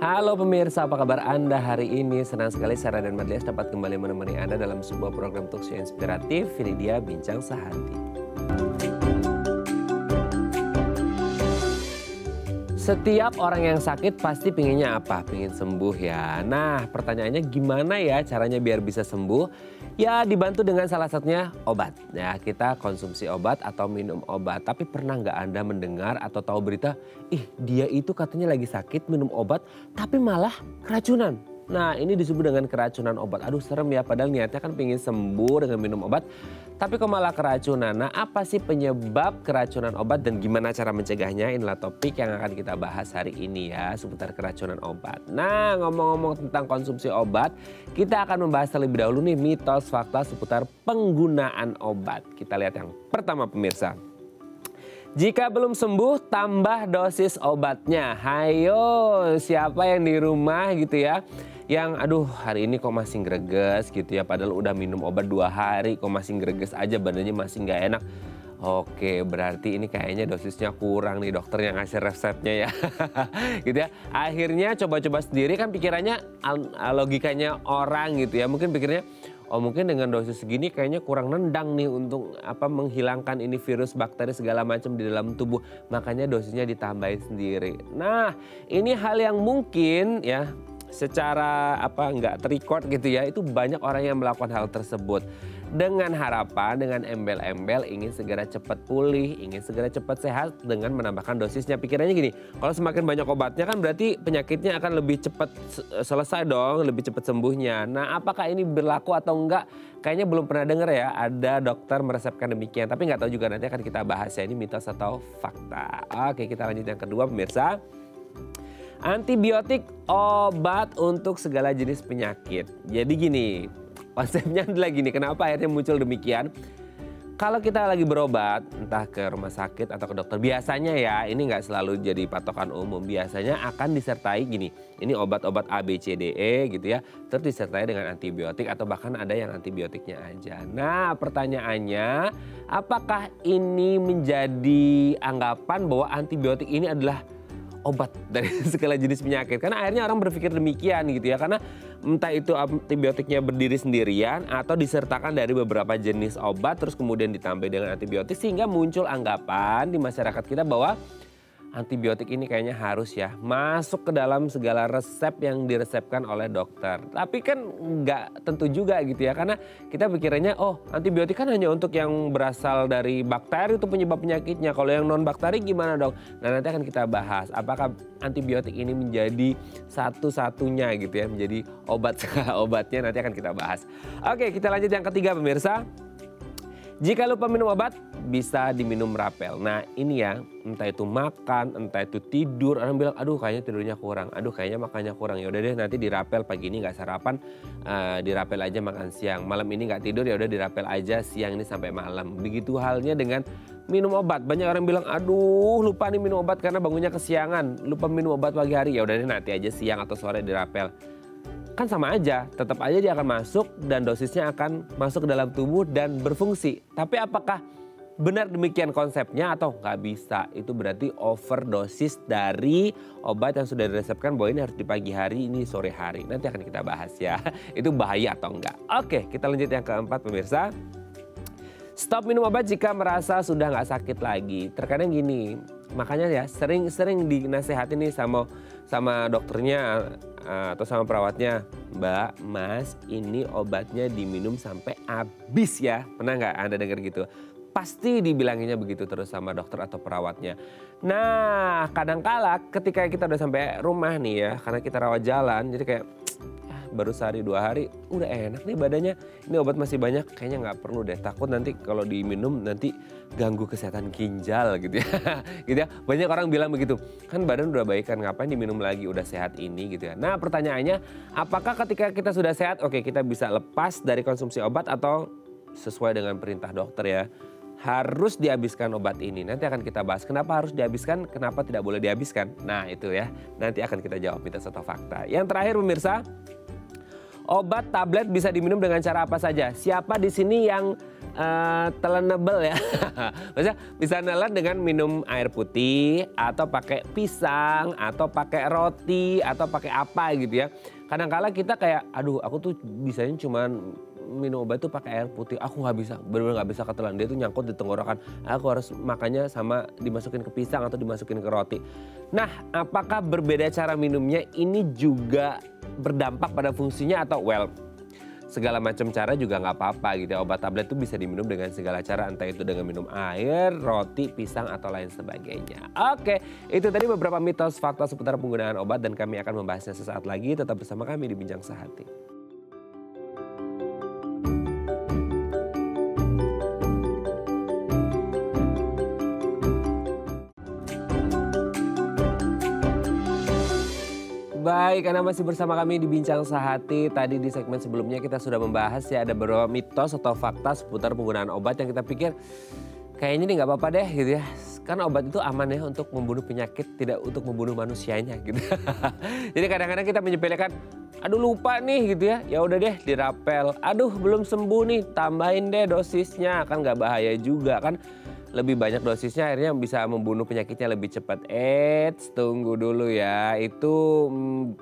Halo pemirsa, apa kabar Anda hari ini? Senang sekali Sarah dan Madlias dapat kembali menemani Anda dalam sebuah program talkshow inspiratif. Ini dia Bincang Sehati. Setiap orang yang sakit pasti pinginnya apa? Pingin sembuh ya. Nah, pertanyaannya gimana ya caranya biar bisa sembuh? Ya dibantu dengan salah satunya obat. Ya, kita konsumsi obat atau minum obat. Tapi pernah nggak Anda mendengar atau tahu berita, dia itu katanya lagi sakit minum obat tapi malah keracunan. Nah, ini disebut dengan keracunan obat. Aduh serem ya, padahal niatnya kan pengen sembuh dengan minum obat. Tapi kok malah keracunan. Nah, apa sih penyebab keracunan obat dan gimana cara mencegahnya? Inilah topik yang akan kita bahas hari ini ya, seputar keracunan obat. Nah, ngomong-ngomong tentang konsumsi obat, kita akan membahas terlebih dahulu nih mitos fakta seputar penggunaan obat. Kita lihat yang pertama pemirsa. Jika belum sembuh, tambah dosis obatnya. Hayo, siapa yang di rumah gitu ya, yang aduh hari ini kok masih greges gitu ya, padahal udah minum obat 2 hari kok masih greges aja, badannya masih nggak enak. Oke, berarti ini kayaknya dosisnya kurang nih, dokter yang ngasih resepnya ya. Gitu ya. Akhirnya coba-coba sendiri, kan pikirannya logikanya orang gitu ya. Mungkin pikirnya, oh mungkin dengan dosis segini kayaknya kurang nendang nih untuk menghilangkan ini virus, bakteri segala macam di dalam tubuh. Makanya dosisnya ditambahin sendiri. Nah, ini hal yang mungkin ya secara nggak terrecord gitu ya, itu banyak orang yang melakukan hal tersebut dengan harapan, dengan embel-embel ingin segera cepat pulih, ingin segera cepat sehat dengan menambahkan dosisnya. Pikirannya gini, kalau semakin banyak obatnya kan berarti penyakitnya akan lebih cepat selesai dong, lebih cepat sembuhnya. Nah, apakah ini berlaku atau enggak? Kayaknya belum pernah dengar ya ada dokter meresepkan demikian, tapi nggak tahu juga, nanti akan kita bahas ya, ini mitos atau fakta. Oke, kita lanjut yang kedua pemirsa. Antibiotik obat untuk segala jenis penyakit. Jadi gini, konsepnya adalah gini, kenapa akhirnya muncul demikian? Kalau kita lagi berobat, entah ke rumah sakit atau ke dokter, biasanya ya, ini nggak selalu jadi patokan umum, biasanya akan disertai gini, ini obat-obat A, B, C, D, E gitu ya, terus disertai dengan antibiotik atau bahkan ada yang antibiotiknya aja. Nah, pertanyaannya, apakah ini menjadi anggapan bahwa antibiotik ini adalah obat dari segala jenis penyakit? Karena akhirnya orang berpikir demikian gitu ya, karena entah itu antibiotiknya berdiri sendirian atau disertakan dari beberapa jenis obat terus kemudian ditambah dengan antibiotik, sehingga muncul anggapan di masyarakat kita bahwa antibiotik ini kayaknya harus ya masuk ke dalam segala resep yang diresepkan oleh dokter. Tapi kan nggak tentu juga gitu ya, karena kita pikirannya oh antibiotik kan hanya untuk yang berasal dari bakteri itu penyebab penyakitnya. Kalau yang non bakteri gimana dong? Nah, nanti akan kita bahas apakah antibiotik ini menjadi satu-satunya gitu ya, menjadi obat obatnya, nanti akan kita bahas. Oke, kita lanjut yang ketiga pemirsa. Jika lupa minum obat, bisa diminum rapel. Nah ini ya, entah itu makan, entah itu tidur. Orang bilang, aduh kayaknya tidurnya kurang, aduh kayaknya makannya kurang. Ya udah deh nanti dirapel, pagi ini nggak sarapan, dirapel aja makan siang. Malam ini nggak tidur, ya udah dirapel aja siang ini sampai malam. Begitu halnya dengan minum obat. Banyak orang bilang, aduh lupa nih minum obat karena bangunnya kesiangan. Lupa minum obat pagi hari, ya udah deh nanti aja siang atau sore dirapel. Kan sama aja, tetap aja dia akan masuk dan dosisnya akan masuk ke dalam tubuh dan berfungsi. Tapi apakah benar demikian konsepnya atau nggak bisa? Itu berarti overdosis dari obat yang sudah diresepkan bahwa ini harus di pagi hari, ini sore hari. Nanti akan kita bahas ya, itu bahaya atau enggak. Oke, kita lanjut yang keempat pemirsa. Stop minum obat jika merasa sudah nggak sakit lagi. Terkadang gini, makanya ya sering dinasehatin nih sama dokternya atau sama perawatnya, Mbak, Mas, ini obatnya diminum sampai habis ya. Pernah nggak Anda dengar gitu? Pasti dibilanginnya begitu terus sama dokter atau perawatnya. Nah, kadangkala ketika kita udah sampai rumah nih ya, karena kita rawat jalan, jadi kayak baru sehari 2 hari udah enak nih badannya, ini obat masih banyak, kayaknya nggak perlu deh, takut nanti kalau diminum nanti ganggu kesehatan ginjal gitu ya. Gitu ya, banyak orang bilang begitu, kan badan udah baik kan ngapain diminum lagi, udah sehat ini gitu ya. Nah pertanyaannya, apakah ketika kita sudah sehat, oke kita bisa lepas dari konsumsi obat atau sesuai dengan perintah dokter ya, harus dihabiskan obat ini? Nanti akan kita bahas kenapa harus dihabiskan, kenapa tidak boleh dihabiskan. Nah itu ya, nanti akan kita jawab mitos atau fakta. Yang terakhir pemirsa, Obat tablet bisa diminum dengan cara apa saja? Siapa di sini yang telenable ya? Maksudnya bisa nelan dengan minum air putih atau pakai pisang atau pakai roti atau pakai apa gitu ya. Kadang-kala kita kayak aduh aku tuh bisanya cuman minum obat tuh pakai air putih. Aku nggak bisa, benar-benar nggak bisa ketelan. Dia tuh nyangkut di tenggorokan. Aku harus makannya sama dimasukin ke pisang atau dimasukin ke roti. Nah, apakah berbeda cara minumnya ini juga berdampak pada fungsinya atau segala macam cara juga nggak apa-apa gitu ya. Obat tablet itu bisa diminum dengan segala cara, entah itu dengan minum air, roti, pisang, atau lain sebagainya. Oke, itu tadi beberapa mitos fakta seputar penggunaan obat dan kami akan membahasnya sesaat lagi. Tetap bersama kami di Bincang Sehati. Baik, Anda masih bersama kami di Bincang Sehati. Tadi di segmen sebelumnya kita sudah membahas ya ada beberapa mitos atau fakta seputar penggunaan obat yang kita pikir kayaknya ini nggak apa-apa deh gitu ya. Karena obat itu aman ya untuk membunuh penyakit, tidak untuk membunuh manusianya gitu. Jadi kadang-kadang kita menyepelekan, aduh lupa nih gitu ya. Ya udah deh dirapel. Aduh belum sembuh nih, tambahin deh dosisnya. Kan nggak bahaya juga kan. Lebih banyak dosisnya akhirnya bisa membunuh penyakitnya lebih cepat. Tunggu dulu ya. Itu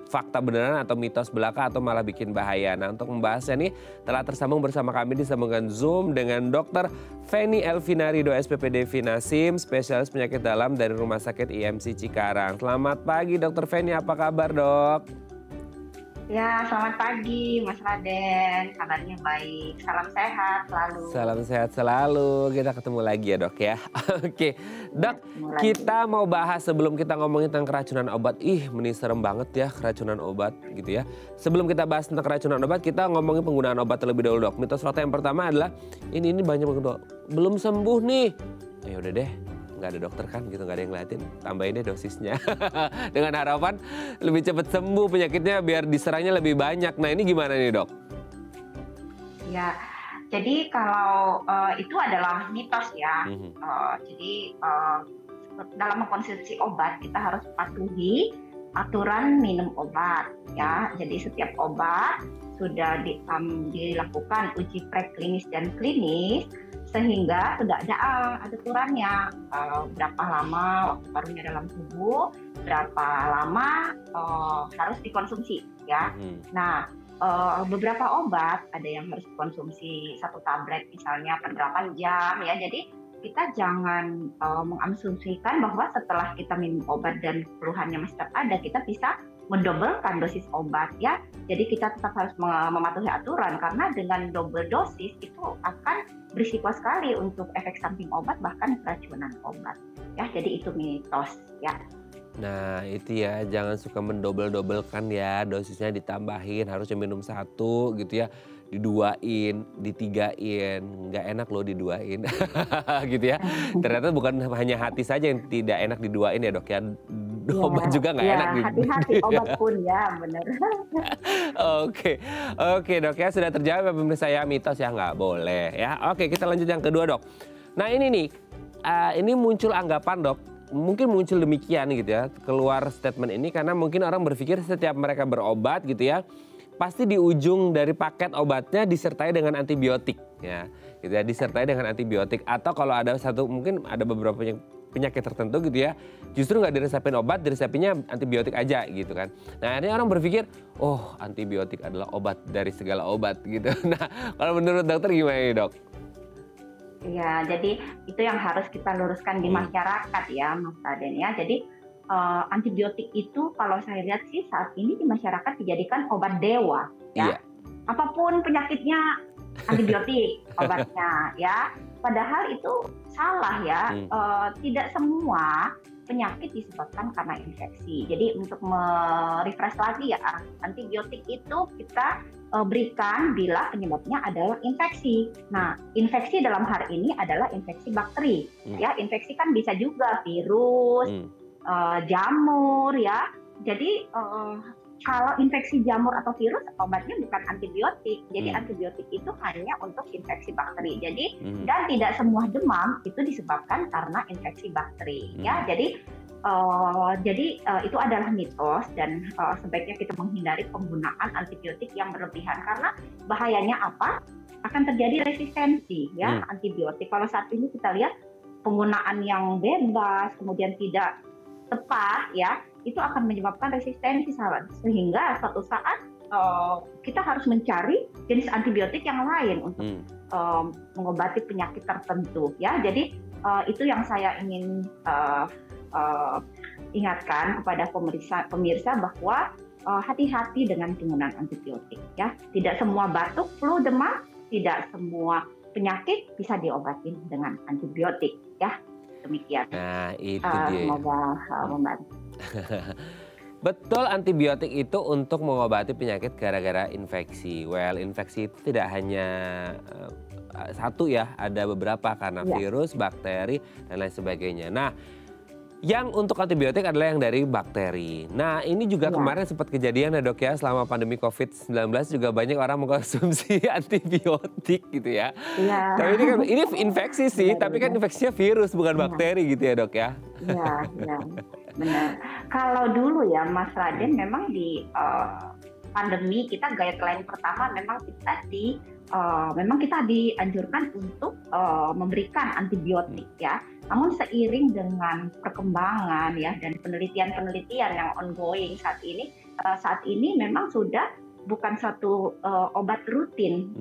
fakta beneran atau mitos belaka atau malah bikin bahaya. Nah untuk membahasnya nih telah tersambung bersama kami di sambungan Zoom dengan Dr. Feni Elvinarido SPPD Vinasim, spesialis penyakit dalam dari Rumah Sakit IMC Cikarang. Selamat pagi Dr. Feni, apa kabar dok? Ya, selamat pagi Mas Raden, kabarnya baik, salam sehat selalu. Salam sehat selalu, kita ketemu lagi ya dok ya. Oke, dok kita mau bahas sebelum kita ngomongin tentang keracunan obat. Ini serem banget ya keracunan obat gitu ya. Sebelum kita bahas tentang keracunan obat, kita ngomongin penggunaan obat terlebih dahulu dok. Mitos fakta yang pertama adalah ini banyak banget dok, belum sembuh nih. Ya udah deh. Nggak ada dokter kan gitu, nggak ada yang ngeliatin, tambahin deh dosisnya. Dengan harapan lebih cepat sembuh penyakitnya biar diserangnya lebih banyak. Nah ini gimana nih dok? Ya, jadi kalau itu adalah mitos ya. Jadi dalam mengkonsumsi obat kita harus patuhi aturan minum obat ya. Jadi setiap obat sudah dilakukan uji preklinis dan klinis, sehingga sudah ada aturannya berapa lama waktu paruhnya dalam tubuh, berapa lama harus dikonsumsi ya. Nah beberapa obat ada yang harus dikonsumsi 1 tablet misalnya per 8 jam ya. Jadi kita jangan mengasumsikan bahwa setelah kita minum obat dan keluhannya masih tetap ada, kita bisa mendobelkan dosis obat ya. Jadi kita tetap harus mematuhi aturan karena dengan double dosis itu akan berisiko sekali untuk efek samping obat bahkan keracunan obat ya. Jadi itu mitos ya. Nah itu ya, jangan suka mendobel-dobelkan ya, dosisnya ditambahin, harusnya minum 1 gitu ya, diduain, ditigain, nggak enak loh diduain gitu ya. Ternyata bukan hanya hati saja yang tidak enak diduain ya dok ya, obat juga nggak enak. Hati-hati obat pun ya benar. Oke dok ya, sudah terjawab ya pemirsa ya, mitos ya nggak boleh ya. Oke kita lanjut yang kedua dok. Nah ini nih, ini muncul anggapan dok, mungkin muncul demikian gitu ya, keluar statement ini karena mungkin orang berpikir setiap mereka berobat gitu ya, pasti di ujung dari paket obatnya disertai dengan antibiotik ya, gitu ya, disertai dengan antibiotik. Atau kalau ada mungkin ada beberapa penyakit tertentu gitu ya, justru nggak diresepin obat, diresepinnya antibiotik aja gitu kan. Nah akhirnya orang berpikir, oh antibiotik adalah obat dari segala obat gitu. Nah kalau menurut dokter gimana nih dok? Ya, jadi itu yang harus kita luruskan di masyarakat ya, Mas Raden ya. Jadi antibiotik itu kalau saya lihat sih saat ini di masyarakat dijadikan obat dewa ya. Iya. Apapun penyakitnya antibiotik obatnya ya. Padahal itu salah ya. Tidak semua penyakit disebabkan karena infeksi. Jadi untuk merefresh lagi ya, antibiotik itu kita berikan bila penyebabnya adalah infeksi. Nah, infeksi dalam hal ini adalah infeksi bakteri. Ya, infeksi kan bisa juga virus, jamur ya. Jadi kalau infeksi jamur atau virus obatnya bukan antibiotik. Jadi antibiotik itu hanya untuk infeksi bakteri. Jadi dan tidak semua demam itu disebabkan karena infeksi bakteri. Ya, jadi Jadi itu adalah mitos dan sebaiknya kita menghindari penggunaan antibiotik yang berlebihan karena bahayanya apa? Akan terjadi resistensi ya antibiotik. Kalau saat ini kita lihat penggunaan yang bebas kemudian tidak tepat ya, itu akan menyebabkan resistensi sehingga suatu saat kita harus mencari jenis antibiotik yang lain untuk mengobati penyakit tertentu ya. Jadi itu yang saya ingin ingatkan kepada pemirsa bahwa hati-hati dengan penggunaan antibiotik ya. Tidak semua batuk, flu, demam, tidak semua penyakit bisa diobati dengan antibiotik ya. Demikian. Nah, itu dia. Semoga membantu. Betul, antibiotik itu untuk mengobati penyakit gara-gara infeksi. Well, infeksi itu tidak hanya satu ya, ada beberapa karena virus, bakteri, dan lain sebagainya. Nah, yang untuk antibiotik adalah yang dari bakteri. Nah, ini juga kemarin sempat kejadian ya dok ya, selama pandemi COVID-19 juga banyak orang mengkonsumsi antibiotik gitu ya. Iya. Tapi ini infeksi sih, tapi kan infeksinya virus bukan bakteri gitu ya dok ya. Iya, benar. Kalau dulu ya Mas Raden memang di pandemi kita guideline pertama memang kita dianjurkan untuk memberikan antibiotik ya. Namun seiring dengan perkembangan ya dan penelitian yang ongoing saat ini memang sudah bukan satu obat rutin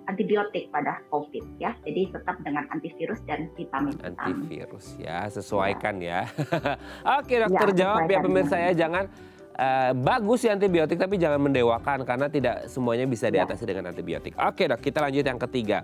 antibiotik pada COVID ya. Jadi tetap dengan antivirus dan vitamin. Antivirus ya, sesuaikan ya. Oke dokter, jawab ya pemirsa ya, jangan bagus sih antibiotik tapi jangan mendewakan karena tidak semuanya bisa diatasi dengan antibiotik. Oke dok, kita lanjut yang ketiga.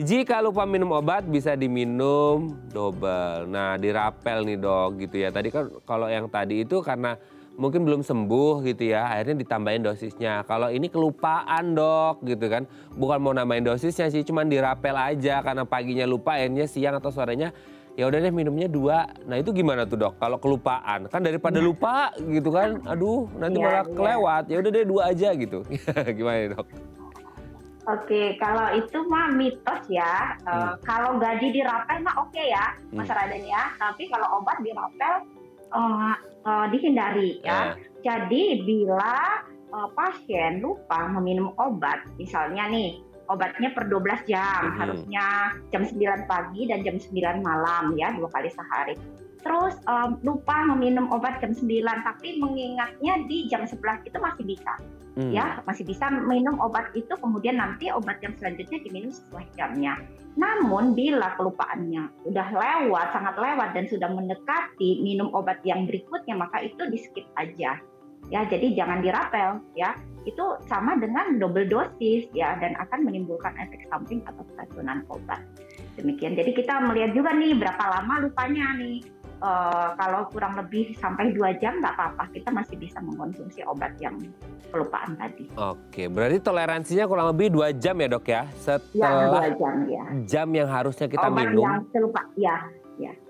Jika lupa minum obat bisa diminum double. Nah, dirapel nih dok gitu ya. Tadi kan kalau yang tadi itu karena mungkin belum sembuh gitu ya, akhirnya ditambahin dosisnya. Kalau ini kelupaan dok gitu kan, bukan mau nambahin dosisnya sih, cuman dirapel aja karena paginya lupa, akhirnya siang atau sorenya ya udah deh minumnya 2. Nah itu gimana tuh dok? Kalau kelupaan kan daripada lupa gitu kan, aduh nanti malah kelewat. Ya udah deh 2 aja gitu. Gimana dok? Oke, kalau itu mah mitos ya. Kalau gaji dirapel mah oke ya, Mas Raden ya. Tapi kalau obat dirapel dihindari ya. Jadi bila pasien lupa meminum obat, misalnya nih obatnya per 12 jam, harusnya jam 9 pagi dan jam 9 malam ya, 2 kali sehari. Terus lupa meminum obat jam 9 tapi mengingatnya di jam 11 itu masih bisa. Ya, masih bisa minum obat itu, kemudian nanti obat yang selanjutnya diminum sesuai jamnya. Namun bila kelupaannya udah lewat, sangat lewat dan sudah mendekati minum obat yang berikutnya, maka itu di skip aja. Ya, jadi jangan dirapel ya. Itu sama dengan double dosis ya dan akan menimbulkan efek samping atau keracunan obat. Demikian. Jadi kita melihat juga nih berapa lama lupanya nih. Kalau kurang lebih sampai 2 jam nggak apa-apa, kita masih bisa mengkonsumsi obat yang kelupaan tadi. Oke, berarti toleransinya kurang lebih 2 jam ya dok ya? Setelah 2 jam ya. Jam yang harusnya kita obat minum. Yang kelupa, ya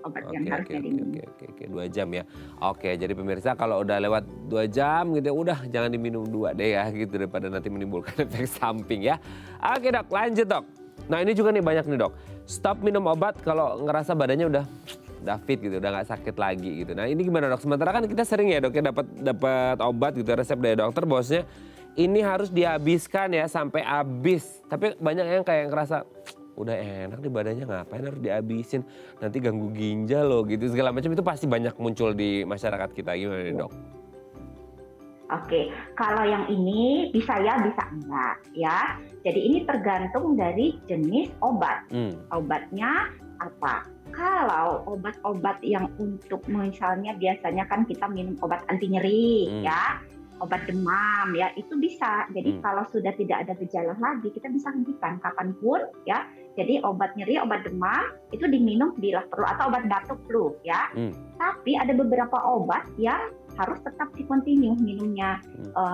obat yang harusnya diminum. Oke, 2 jam ya. Oke, jadi pemirsa kalau udah lewat 2 jam gitu udah jangan diminum 2 deh ya gitu daripada nanti menimbulkan efek samping ya. Oke dok, lanjut dok. Nah ini juga nih banyak nih dok. Stop minum obat kalau ngerasa badannya udah fit gitu, udah nggak sakit lagi gitu. Nah ini gimana dok? Sementara kan kita sering ya dok ya dapat obat gitu, resep dari dokter bosnya ini harus dihabiskan ya sampai habis. Tapi banyak yang kayak ngerasa udah enak nih badannya, ngapain harus dihabisin, nanti ganggu ginjal loh gitu segala macam. Itu pasti banyak muncul di masyarakat kita. Gimana nih dok? Oke, kalau yang ini bisa ya, bisa enggak ya. Jadi ini tergantung dari jenis obat. Obatnya apa? Kalau obat-obat yang untuk misalnya biasanya kan kita minum obat anti nyeri ya, obat demam ya, itu bisa. Jadi kalau sudah tidak ada gejala lagi kita bisa hentikan kapanpun ya. Jadi obat nyeri, obat demam itu diminum bila perlu, atau obat batuk flu ya. Tapi ada beberapa obat yang harus tetap di-continue minumnya.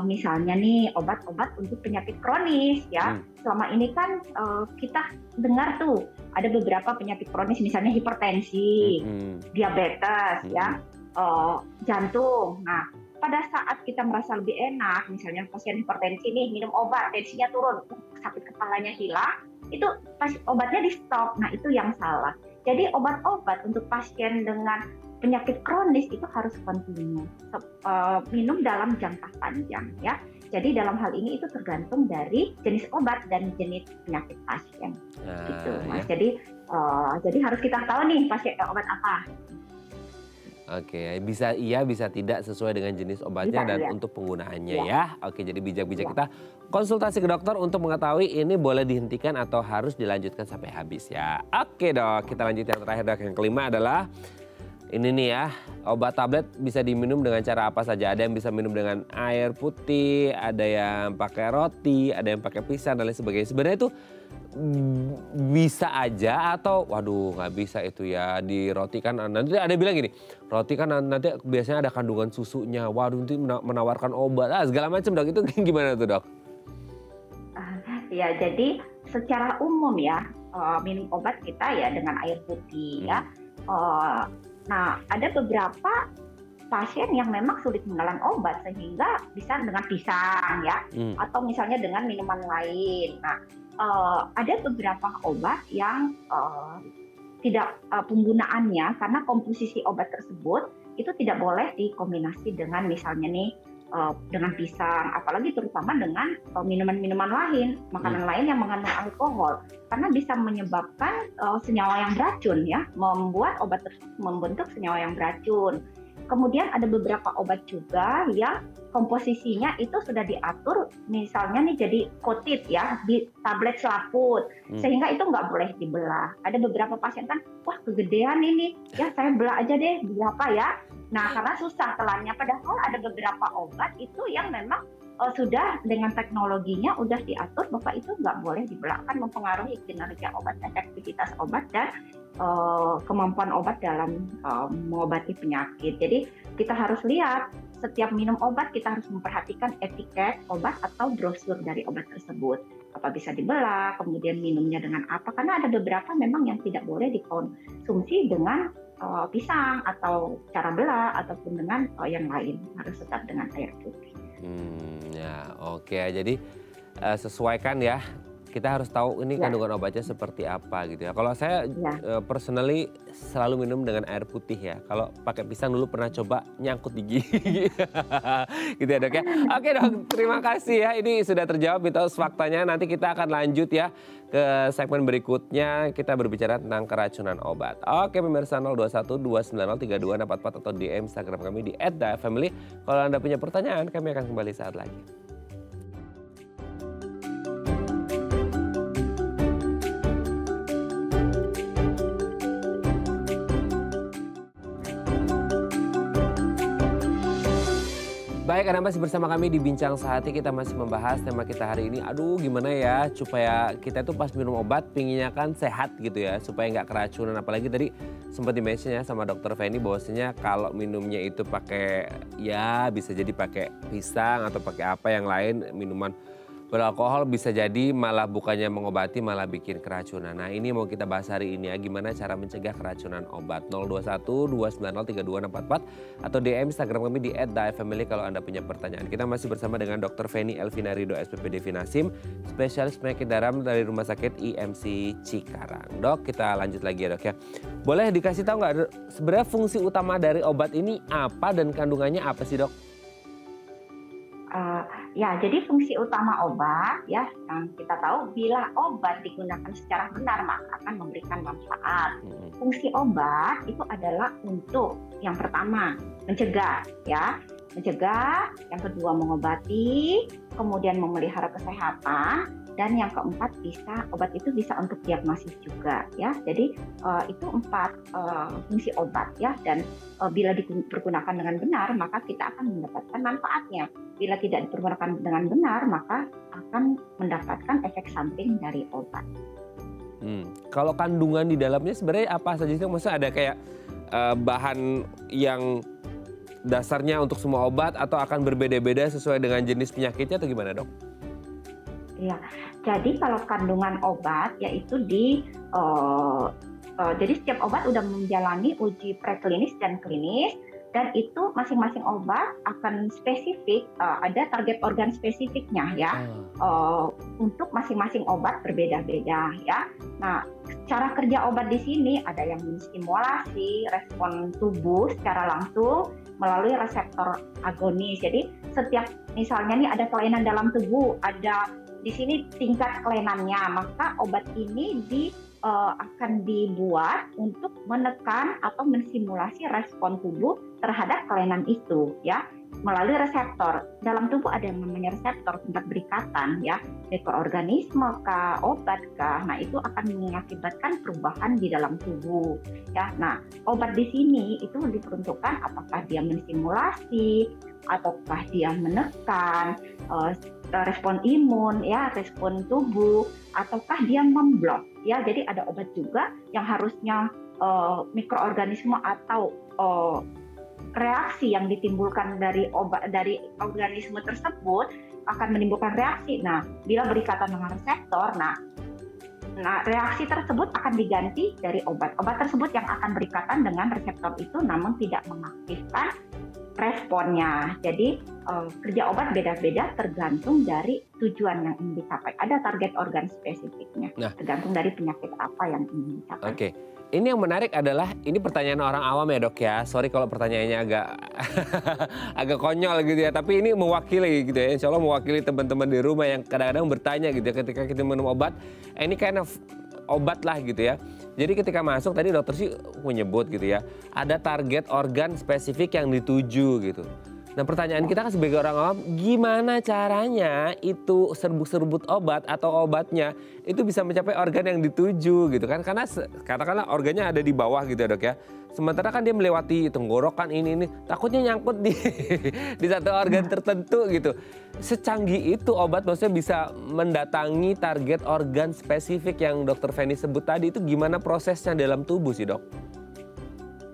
Misalnya nih obat-obat untuk penyakit kronis ya. Selama ini kan kita dengar tuh ada beberapa penyakit kronis misalnya hipertensi, diabetes ya, jantung. Nah, pada saat kita merasa lebih enak, misalnya pasien hipertensi nih minum obat, tensinya turun, sakit kepalanya hilang, itu obatnya di stop. Nah, itu yang salah. Jadi obat-obat untuk pasien dengan penyakit kronis itu harus kontinu, minum dalam jangka panjang ya. Jadi dalam hal ini itu tergantung dari jenis obat dan jenis penyakit pasien. Gitu, Mas. Ya. Jadi harus kita tahu nih pasien obat apa. Oke, bisa iya bisa tidak sesuai dengan jenis obatnya dan untuk penggunaannya ya. Oke, jadi bijak-bijak kita konsultasi ke dokter untuk mengetahui ini boleh dihentikan atau harus dilanjutkan sampai habis ya. Oke dok, kita lanjut yang terakhir dok. Yang kelima adalah ini nih ya, obat tablet bisa diminum dengan cara apa saja. Ada yang bisa minum dengan air putih, ada yang pakai roti, ada yang pakai pisang dan lain sebagainya. Sebenarnya itu bisa aja atau waduh nggak bisa itu ya, di roti kan nanti ada yang bilang gini, roti kan nanti biasanya ada kandungan susunya, waduh nanti menawarkan obat segala macam dok, itu gimana tuh dok? Ya jadi secara umum ya minum obat kita ya dengan air putih ya. Nah, ada beberapa pasien yang memang sulit menelan obat sehingga bisa dengan pisang ya, atau misalnya dengan minuman lain. Nah, ada beberapa obat yang tidak penggunaannya karena komposisi obat tersebut itu tidak boleh dikombinasi dengan misalnya nih dengan pisang, apalagi terutama dengan minuman-minuman lain, makanan lain yang mengandung alkohol, karena bisa menyebabkan senyawa yang beracun ya, membuat obat tersebut membentuk senyawa yang beracun. Kemudian ada beberapa obat juga yang komposisinya itu sudah diatur, misalnya nih jadi coated ya di tablet selaput, sehingga itu nggak boleh dibelah. Ada beberapa pasien kan, wah kegedean ini, ya saya belah aja deh berapa ya. Nah karena susah telannya, padahal ada beberapa obat itu yang memang sudah dengan teknologinya udah diatur bahwa itu nggak boleh dibelah, kan mempengaruhi kinerja obat, efektivitas obat dan kemampuan obat dalam mengobati penyakit. Jadi kita harus lihat setiap minum obat kita harus memperhatikan etiket obat atau brosur dari obat tersebut. Apa bisa dibelah, kemudian minumnya dengan apa, karena ada beberapa memang yang tidak boleh dikonsumsi dengan pisang atau cara belah ataupun dengan yang lain, harus tetap dengan air putih. Ya oke, jadi sesuaikan ya, kita harus tahu ini kandungan obatnya seperti apa gitu ya. Kalau saya personally selalu minum dengan air putih ya. Kalau pakai pisang dulu pernah coba nyangkut di gigi gitu ya dok ya. Oke dok, terima kasih ya, ini sudah terjawab mitos faktanya. Nanti kita akan lanjut ya ke segmen berikutnya, kita berbicara tentang keracunan obat. Oke pemirsa, 021 290 3244 atau DM Instagram kami di @dafamily. Kalau Anda punya pertanyaan, kami akan kembali saat lagi. Baik, Anda masih bersama kami di Bincang Sehati. Kita masih membahas tema kita hari ini. Aduh gimana ya supaya kita tuh pas minum obat pinginnya kan sehat gitu ya. Supaya nggak keracunan. Apalagi tadi sempat di-mention ya sama Dokter Feni bahwasanya kalau minumnya itu pakai ya bisa jadi pakai pisang atau pakai apa yang lain, minuman beralkohol bisa jadi malah bukannya mengobati malah bikin keracunan. Nah ini mau kita bahas hari ini ya, gimana cara mencegah keracunan obat. 021 290 3244 atau DM Instagram kami di @dafamily kalau Anda punya pertanyaan. Kita masih bersama dengan Dr. Feni Elvina Rido SPPD Vinasim, spesialis penyakit dalam dari Rumah Sakit IMC Cikarang. Dok, kita lanjut lagi ya dok ya. Boleh dikasih tahu nggak sebenarnya fungsi utama dari obat ini apa dan kandungannya apa sih dok? Ya, jadi fungsi utama obat ya yang kita tahu bila obat digunakan secara benar maka akan memberikan manfaat. Fungsi obat itu adalah untuk yang pertama mencegah ya, yang kedua mengobati, kemudian memelihara kesehatan, dan yang keempat obat itu bisa untuk diagnosis juga ya. Jadi itu 4 fungsi obat ya, dan bila dipergunakan dengan benar maka kita akan mendapatkan manfaatnya. Bila tidak dipergunakan dengan benar maka akan mendapatkan efek samping dari obat. Kalau kandungan di dalamnya sebenarnya apa saja sih? Maksudnya ada kayak bahan yang dasarnya untuk semua obat atau akan berbeda-beda sesuai dengan jenis penyakitnya atau gimana dok? Ya, jadi kalau kandungan obat yaitu jadi setiap obat sudah menjalani uji preklinis dan klinis, dan itu masing-masing obat akan spesifik, ada target organ spesifiknya ya. Untuk masing-masing obat berbeda-beda ya. Nah, cara kerja obat di sini ada yang menstimulasi respon tubuh secara langsung melalui reseptor agonis. Jadi setiap misalnya nih ada kelainan dalam tubuh, ada di sini tingkat kelainannya, maka obat ini akan dibuat untuk menekan atau mensimulasi respon tubuh terhadap kelainan itu ya melalui reseptor. Dalam tubuh ada yang namanya reseptor tempat berikatan ya, mikroorganisme kah, obat kah. Nah, itu akan mengakibatkan perubahan di dalam tubuh ya. Nah, obat di sini itu diperuntukkan apakah dia menstimulasi ataukah dia menekan respon imun ya, respon tubuh, ataukah dia memblok ya. Jadi ada obat juga yang harusnya mikroorganisme atau reaksi yang ditimbulkan dari organisme tersebut akan menimbulkan reaksi. Nah, bila berikatan dengan reseptor, nah reaksi tersebut akan diganti dari obat. Obat tersebut yang akan berikatan dengan reseptor itu namun tidak mengaktifkan responnya. Jadi kerja obat beda-beda tergantung dari tujuan yang ingin dicapai. Ada target organ spesifiknya, tergantung dari penyakit apa yang ingin dicapai. Oke. Ini yang menarik adalah, ini pertanyaan orang awam ya dok ya. Sorry kalau pertanyaannya agak agak konyol gitu ya. Tapi ini mewakili gitu ya. Insya Allah mewakili teman-teman di rumah yang kadang-kadang bertanya gitu ya. Ketika kita minum obat, ini kind of obat lah gitu ya. Jadi ketika masuk tadi dokter sih menyebut gitu ya. Ada target organ spesifik yang dituju gitu. Nah pertanyaan kita kan sebagai orang awam, gimana caranya itu serbuk-serbuk obat atau obatnya itu bisa mencapai organ yang dituju gitu kan. Karena katakanlah organnya ada di bawah gitu ya dok ya. Sementara kan dia melewati tenggorokan ini takutnya nyangkut di satu organ tertentu gitu. Secanggih itu obat maksudnya bisa mendatangi target organ spesifik yang dokter Feni sebut tadi, itu gimana prosesnya dalam tubuh sih dok?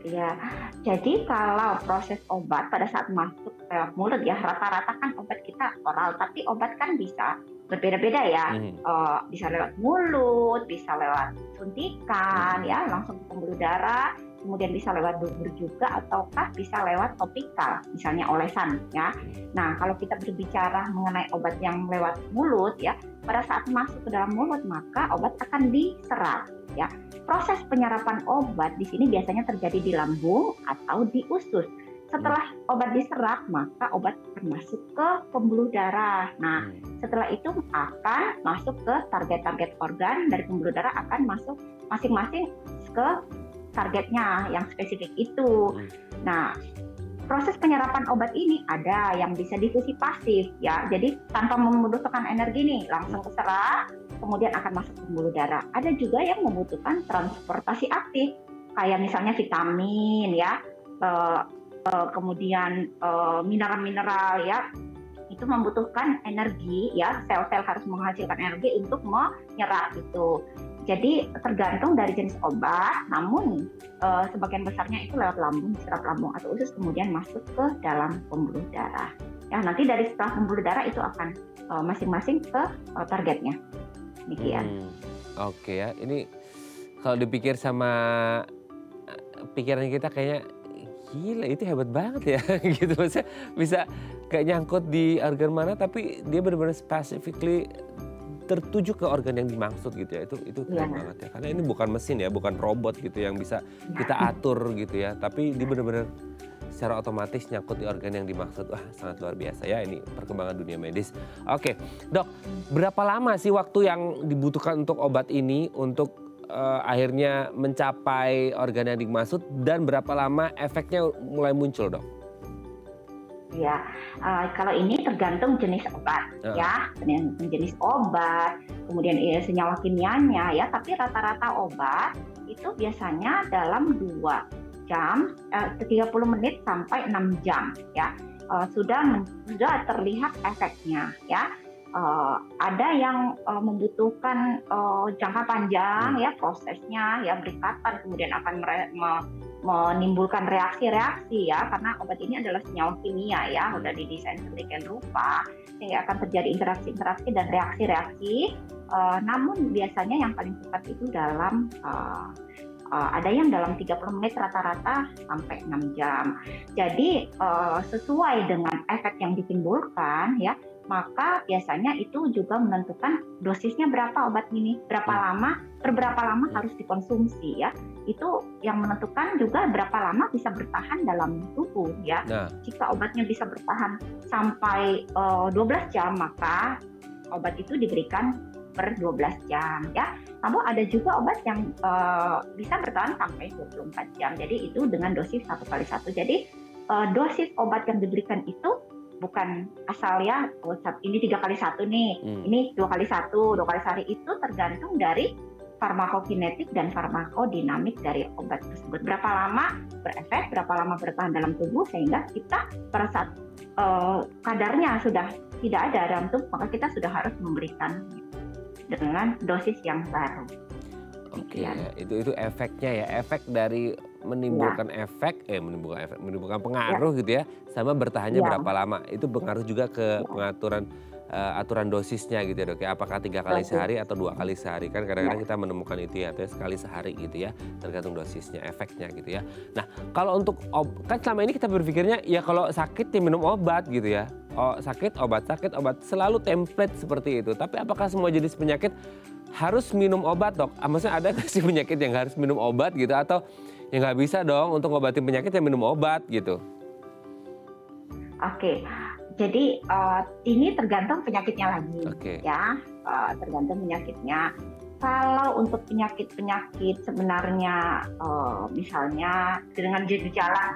Ya, jadi kalau proses obat pada saat masuk lewat mulut ya, rata-rata kan obat kita oral, tapi obat kan bisa berbeda-beda ya. Bisa lewat mulut, bisa lewat suntikan ya, langsung ke pembuluh darah, kemudian bisa lewat dubur juga, ataukah bisa lewat topikal, misalnya olesan ya. Nah, kalau kita berbicara mengenai obat yang lewat mulut ya, pada saat masuk ke dalam mulut maka obat akan diserap ya. Proses penyerapan obat di sini biasanya terjadi di lambung atau di usus. Setelah obat diserap, maka obat akan masuk ke pembuluh darah. Nah, setelah itu akan masuk ke target-target organ, dari pembuluh darah akan masuk masing-masing ke targetnya yang spesifik itu. Nah, proses penyerapan obat ini ada yang bisa difusi pasif ya. Jadi tanpa membutuhkan energi nih, langsung keserap, kemudian akan masuk ke pembuluh darah. Ada juga yang membutuhkan transportasi aktif, kayak misalnya vitamin ya, kemudian mineral-mineral ya. Itu membutuhkan energi ya, sel-sel harus menghasilkan energi untuk menyerap itu. Jadi tergantung dari jenis obat, namun sebagian besarnya itu lewat lambung, diserap lambung atau usus, kemudian masuk ke dalam pembuluh darah. Ya, nanti dari setelah pembuluh darah itu akan masing-masing ke targetnya. Demikian. Oke ya, ini kalau dipikir sama pikiran kita kayaknya gila, itu hebat banget ya gitu. Maksudnya bisa kayak nyangkut di organ mana tapi dia benar-benar specifically tertuju ke organ yang dimaksud gitu ya. Itu keren banget ya. Karena ini bukan mesin ya, bukan robot gitu yang bisa kita atur gitu ya. Tapi dia benar-benar secara otomatis nyangkut di organ yang dimaksud. Wah, sangat luar biasa ya ini perkembangan dunia medis. Oke, dok, berapa lama sih waktu yang dibutuhkan untuk obat ini untuk akhirnya mencapai organ yang dimaksud, dan berapa lama efeknya mulai muncul, dok? Ya, kalau ini tergantung jenis obat ya, jenis obat, kemudian senyawa kimianya ya. Tapi rata-rata obat itu biasanya dalam 2 jam, 30 menit sampai 6 jam ya, sudah terlihat efeknya ya. Ada yang membutuhkan jangka panjang ya prosesnya ya, berikatan, kemudian akan menimbulkan reaksi-reaksi ya, karena obat ini adalah senyawa kimia ya, sudah didesain sedemikian rupa sehingga akan terjadi interaksi-interaksi dan reaksi-reaksi. Namun biasanya yang paling cepat itu dalam Ada yang dalam 30 menit rata-rata sampai 6 jam. Jadi sesuai dengan efek yang ditimbulkan ya, maka biasanya itu juga menentukan dosisnya berapa obat ini, berapa lama harus dikonsumsi ya. Itu yang menentukan juga berapa lama bisa bertahan dalam tubuh ya. Jika obatnya bisa bertahan sampai 12 jam, maka obat itu diberikan per 12 jam ya. Lalu ada juga obat yang bisa bertahan sampai 24 jam. Jadi itu dengan dosis 1x1. Jadi dosis obat yang diberikan itu bukan asal ya, ini 3x1 nih, ini 2x1, 2x1 itu tergantung dari farmakokinetik dan farmakodinamik dari obat tersebut. Berapa lama berefek, berapa lama bertahan dalam tubuh, sehingga kita pada saat kadarnya sudah tidak ada dalam tubuh, maka kita sudah harus memberikan dengan dosis yang baru. Oke, itu efeknya ya, efek dari menimbulkan menimbulkan pengaruh gitu ya, sama bertahannya berapa lama. Itu pengaruh juga ke pengaturan aturan dosisnya gitu ya dok ya, apakah 3 kali sehari atau 2 kali sehari, kan kadang-kadang kita menemukan itu ya, atau sekali sehari gitu ya, tergantung dosisnya, efeknya gitu ya. Nah kalau untuk kan selama ini kita berpikirnya ya kalau sakit ya minum obat gitu ya, sakit obat, selalu template seperti itu. Tapi apakah semua jenis penyakit harus minum obat dok? Maksudnya ada nggak sih penyakit yang harus minum obat gitu, atau ya nggak bisa dong untuk ngobatin penyakit yang minum obat gitu? Oke. Jadi ini tergantung penyakitnya lagi ya, tergantung penyakitnya. Kalau untuk penyakit-penyakit sebenarnya misalnya dengan gejala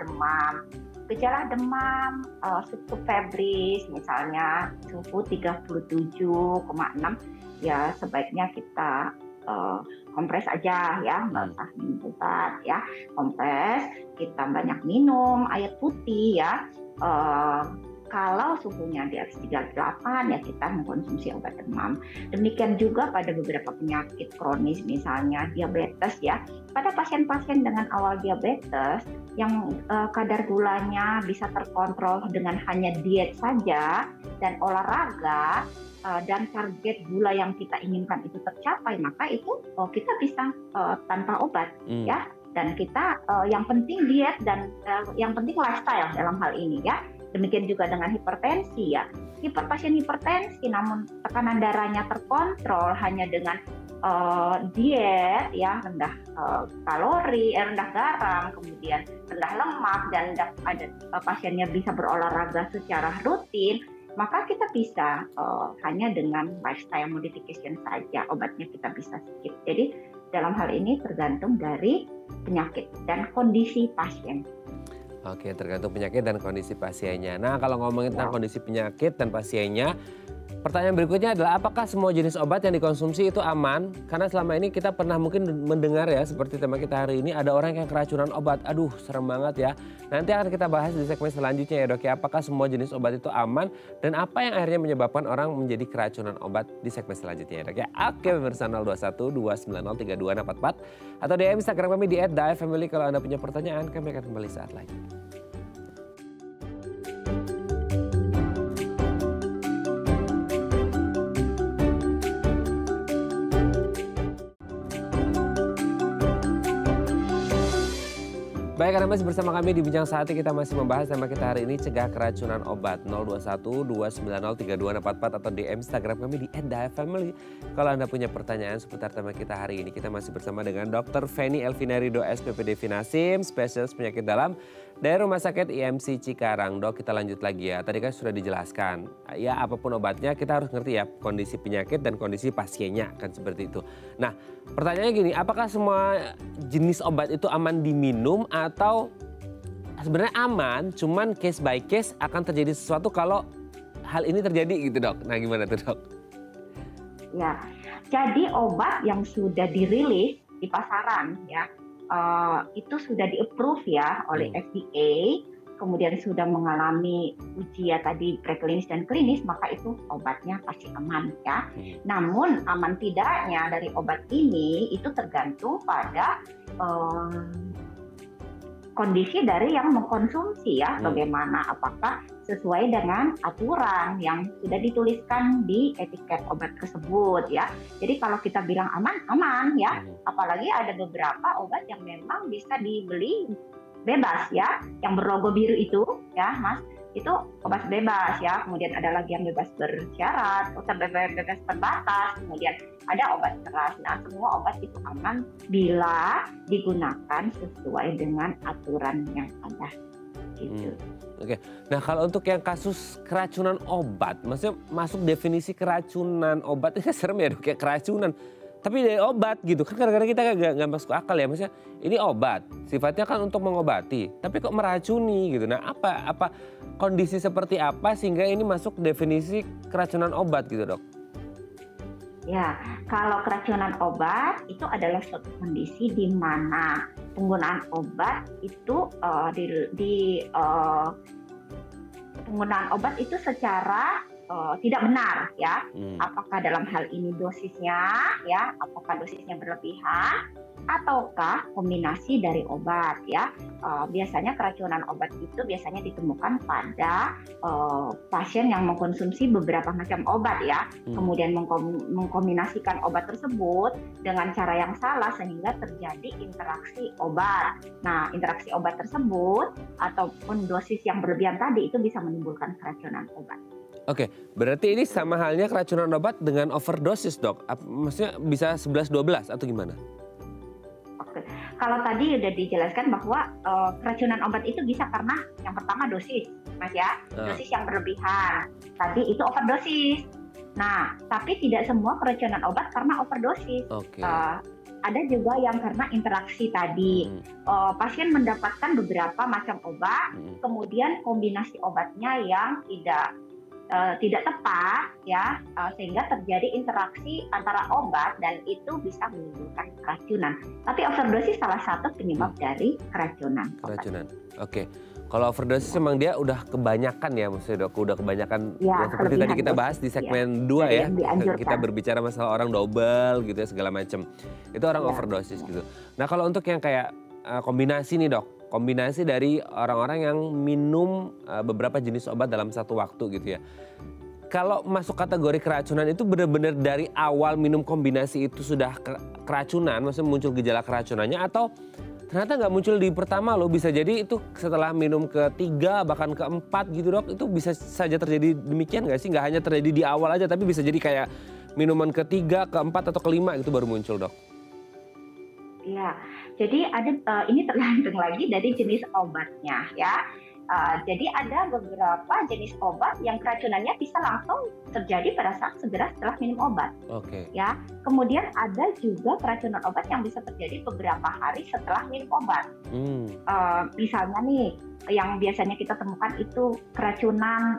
demam subfebris misalnya suhu 37,6, ya sebaiknya kita kompres aja ya, nggak usah minum obat ya. Kompres, kita banyak minum air putih ya. Kalau suhunya di atas 38 ya kita mengkonsumsi obat demam. Demikian juga pada beberapa penyakit kronis misalnya diabetes ya. Pada pasien-pasien dengan awal diabetes yang kadar gulanya bisa terkontrol dengan hanya diet saja dan olahraga dan target gula yang kita inginkan itu tercapai, maka itu kita bisa tanpa obat ya. Dan kita yang penting diet dan yang penting lifestyle dalam hal ini ya. Demikian juga dengan hipertensi ya. Pasien hipertensi namun tekanan darahnya terkontrol hanya dengan diet ya, rendah kalori, rendah garam, kemudian rendah lemak, dan ada pasiennya bisa berolahraga secara rutin, maka kita bisa hanya dengan lifestyle modification saja, obatnya kita bisa skip. Jadi dalam hal ini tergantung dari penyakit dan kondisi pasien. Oke, tergantung penyakit dan kondisi pasiennya. Nah, kalau ngomongin tentang kondisi penyakit dan pasiennya, pertanyaan berikutnya adalah apakah semua jenis obat yang dikonsumsi itu aman? Karena selama ini kita pernah mungkin mendengar ya, seperti tema kita hari ini, ada orang yang keracunan obat. Aduh, serem banget ya. Nanti akan kita bahas di segmen selanjutnya ya dok ya, apakah semua jenis obat itu aman dan apa yang akhirnya menyebabkan orang menjadi keracunan obat di segmen selanjutnya ya dok ya. Oke, pemirsa 021 290 3244 atau DM Instagram kami di @dafamily. Kalau Anda punya pertanyaan, kami akan kembali saat lagi. Baik, Anda masih bersama kami di Bincang Saatnya. Kita masih membahas tema kita hari ini, cegah keracunan obat. 021 290 3244 atau DM Instagram kami di @dafamily. Kalau Anda punya pertanyaan seputar tema kita hari ini, kita masih bersama dengan Dr. Feni Elvina Rido, SPPD Finasim, spesialis penyakit dalam dari Rumah Sakit IMC Cikarang. Dok, kita lanjut lagi ya. Tadi kan sudah dijelaskan, ya apapun obatnya kita harus ngerti ya kondisi penyakit dan kondisi pasiennya, kan seperti itu. Nah, pertanyaannya gini, apakah semua jenis obat itu aman diminum atau sebenarnya aman, cuman case by case akan terjadi sesuatu kalau hal ini terjadi gitu dok? Nah gimana tuh dok? Ya, jadi obat yang sudah dirilis di pasaran ya, itu sudah di-approve ya oleh FDA, kemudian sudah mengalami uji ya tadi preklinis dan klinis, maka itu obatnya pasti aman ya. Namun aman tidaknya dari obat ini itu tergantung pada kondisi dari yang mengkonsumsi ya, bagaimana, apakah sesuai dengan aturan yang sudah dituliskan di etiket obat tersebut ya. Jadi kalau kita bilang aman, aman ya. Apalagi ada beberapa obat yang memang bisa dibeli bebas ya, yang berlogo biru itu ya Mas, itu obat bebas ya. Kemudian ada lagi yang bebas bersyarat, bebas terbatas, kemudian ada obat keras. Nah, semua obat itu aman bila digunakan sesuai dengan aturan yang ada. Gitu. Oke. Nah, kalau untuk yang kasus keracunan obat, maksudnya masuk definisi keracunan obat ini serem ya, Dok, kayak keracunan. Tapi dari obat gitu kan, kadang-kadang kita nggak masuk akal ya, maksudnya ini obat sifatnya kan untuk mengobati, tapi kok meracuni gitu. Nah, apa kondisi seperti apa sehingga ini masuk definisi keracunan obat gitu, Dok? Ya, kalau keracunan obat itu adalah suatu kondisi di mana penggunaan obat itu penggunaan obat itu secara tidak benar ya. Apakah dalam hal ini dosisnya ya, apakah dosisnya berlebihan ataukah kombinasi dari obat ya. Biasanya keracunan obat itu biasanya ditemukan pada pasien yang mengkonsumsi beberapa macam obat ya, kemudian mengkombinasikan obat tersebut dengan cara yang salah sehingga terjadi interaksi obat. Nah, interaksi obat tersebut ataupun dosis yang berlebihan tadi itu bisa menimbulkan keracunan obat. Oke, berarti ini sama halnya keracunan obat dengan overdosis, Dok? Maksudnya bisa 11-12 atau gimana? Oke, kalau tadi udah dijelaskan bahwa keracunan obat itu bisa karena yang pertama dosis, Mas ya, dosis yang berlebihan. Tadi itu overdosis. Nah, tapi tidak semua keracunan obat karena overdosis. Oke. Ada juga yang karena interaksi tadi. Pasien mendapatkan beberapa macam obat, kemudian kombinasi obatnya yang tidak tepat ya, sehingga terjadi interaksi antara obat dan itu bisa menimbulkan keracunan. Tapi overdosis salah satu penyebab dari keracunan. Oke. Kalau overdosis memang dia udah kebanyakan ya, maksudnya, Dok, udah kebanyakan ya, seperti tadi kita bahas di segmen 2 ya. Kita berbicara masalah orang double gitu ya, segala macam. Itu orang overdosis gitu. Nah, kalau untuk yang kayak kombinasi nih, Dok. Kombinasi dari orang-orang yang minum beberapa jenis obat dalam satu waktu gitu ya. Kalau masuk kategori keracunan itu benar-benar dari awal minum kombinasi itu sudah keracunan, maksudnya muncul gejala keracunannya, atau ternyata nggak muncul di pertama loh, bisa jadi itu setelah minum ketiga bahkan keempat gitu, Dok, itu bisa saja terjadi demikian nggak sih? Nggak hanya terjadi di awal aja, tapi bisa jadi kayak minuman ketiga, keempat atau kelima itu baru muncul, Dok. Iya, jadi ada ini tergantung lagi dari jenis obatnya ya. Jadi ada beberapa jenis obat yang keracunannya bisa langsung terjadi pada saat segera setelah minum obat. Oke. Ya, kemudian ada juga keracunan obat yang bisa terjadi beberapa hari setelah minum obat. Misalnya nih, yang biasanya kita temukan itu keracunan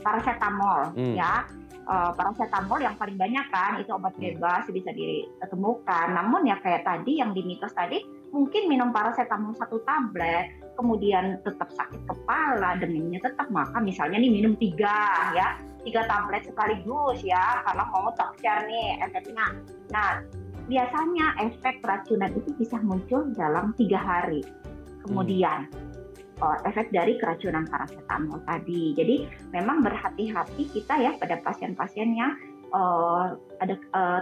paracetamol ya. Paracetamol yang paling banyak kan itu obat bebas bisa ditemukan. Namun ya kayak tadi yang di mitos tadi, mungkin minum paracetamol 1 tablet kemudian tetap sakit kepala, demamnya tetap, maka misalnya nih minum 3 tablet sekaligus ya karena mau tokcer nih efeknya. Nah, biasanya efek keracunan itu bisa muncul dalam 3 hari kemudian. Efek dari keracunan paracetamol tadi. Jadi memang berhati-hati kita ya pada pasien-pasien yang ada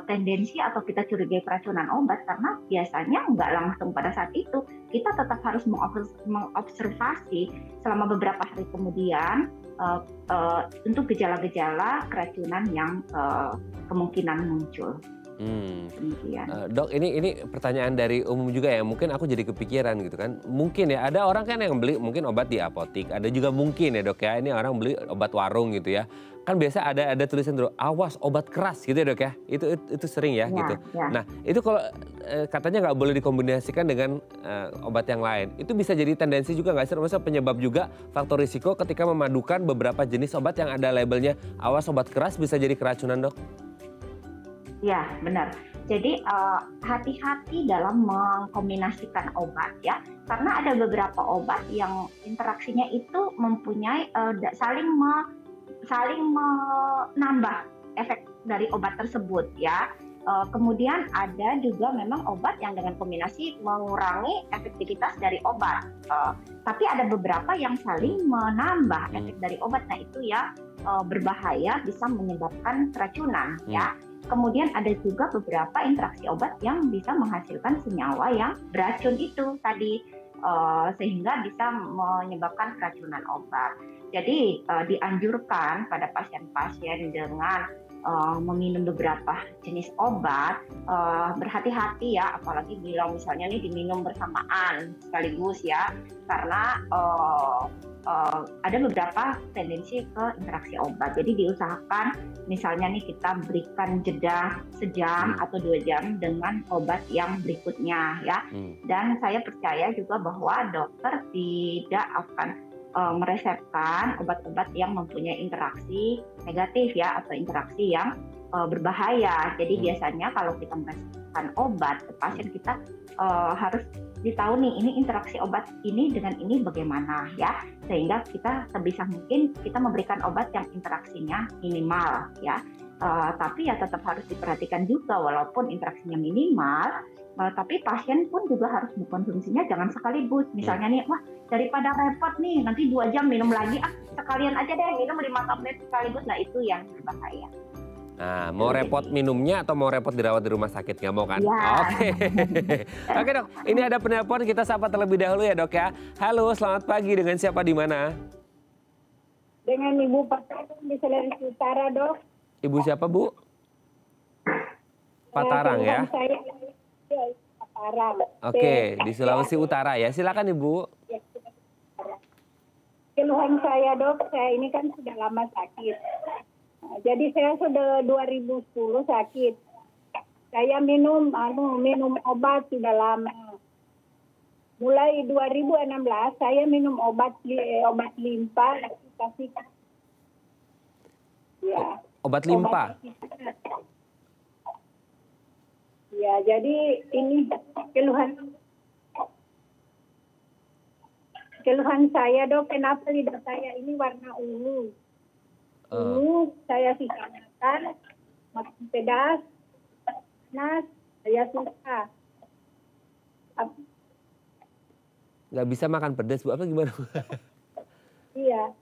tendensi atau kita curigai keracunan obat, karena biasanya nggak langsung pada saat itu. Kita tetap harus mengobservasi selama beberapa hari kemudian untuk gejala-gejala keracunan yang kemungkinan muncul. Dok, ini pertanyaan dari umum juga ya, mungkin aku jadi kepikiran gitu kan. Mungkin ya ada orang kan yang beli mungkin obat di apotik, ada juga mungkin ya, Dok ya, ini orang beli obat warung gitu ya. Kan biasa ada tulisan dulu, awas obat keras gitu ya, Dok ya. Itu sering ya gitu. Ya. Nah, itu kalau katanya nggak boleh dikombinasikan dengan obat yang lain. Itu bisa jadi tendensi juga nggak sih? Maksudnya penyebab juga faktor risiko ketika memadukan beberapa jenis obat yang ada labelnya awas obat keras bisa jadi keracunan, Dok? Ya, benar. Jadi hati-hati dalam mengkombinasikan obat ya, karena ada beberapa obat yang interaksinya itu mempunyai saling menambah efek dari obat tersebut ya. Kemudian ada juga memang obat yang dengan kombinasi mengurangi efektivitas dari obat. Tapi ada beberapa yang saling menambah efek dari obat. Nah itu ya berbahaya, bisa menyebabkan keracunan ya. Kemudian ada juga beberapa interaksi obat yang bisa menghasilkan senyawa yang beracun itu tadi, sehingga bisa menyebabkan keracunan obat. Jadi dianjurkan pada pasien-pasien dengan meminum beberapa jenis obat, berhati-hati ya, apalagi bila misalnya nih diminum bersamaan sekaligus ya, karena ada beberapa tendensi ke interaksi obat. Jadi diusahakan misalnya nih kita berikan jeda sejam atau 2 jam dengan obat yang berikutnya ya. Dan saya percaya juga bahwa dokter tidak akan meresepkan obat-obat yang mempunyai interaksi negatif ya, atau interaksi yang berbahaya. Jadi biasanya kalau kita meresepkan obat ke pasien, kita harus ditahu nih ini interaksi obat ini dengan ini bagaimana ya, sehingga kita sebisa mungkin kita memberikan obat yang interaksinya minimal ya. Tapi ya tetap harus diperhatikan juga, walaupun interaksinya minimal, tapi pasien pun juga harus mengkonsumsinya jangan sekaligus. Misalnya nih, wah daripada repot nih nanti 2 jam minum lagi, sekalian aja deh minum 5 tablet sekaligus. Nah itu yang berbahaya. Nah, mau repot minumnya atau mau repot dirawat di rumah sakit? Nggak mau kan? Ya. Oke. Oke dok, ini ada penelpon, kita sapa terlebih dahulu ya dok ya. Halo, selamat pagi, dengan siapa di mana? Dengan Ibu Patarang di Sulawesi Utara, dok. Ibu siapa Bu? Patarang ya? Saya Patarang. Oke, di Sulawesi Utara ya. Silakan Ibu. Keluhan saya dok, saya ini kan sudah lama sakit. Jadi saya sudah 2010 sakit. Saya minum obat sudah lama. Mulai 2016 saya minum obat limpa, kasih ya. Obat limpa. Ya, jadi ini keluhan saya dok, kenapa lidah saya ini warna ungu. Saya susah makan pedas, panas, saya susah. Nggak bisa makan pedas Bu, apa gimana? Iya.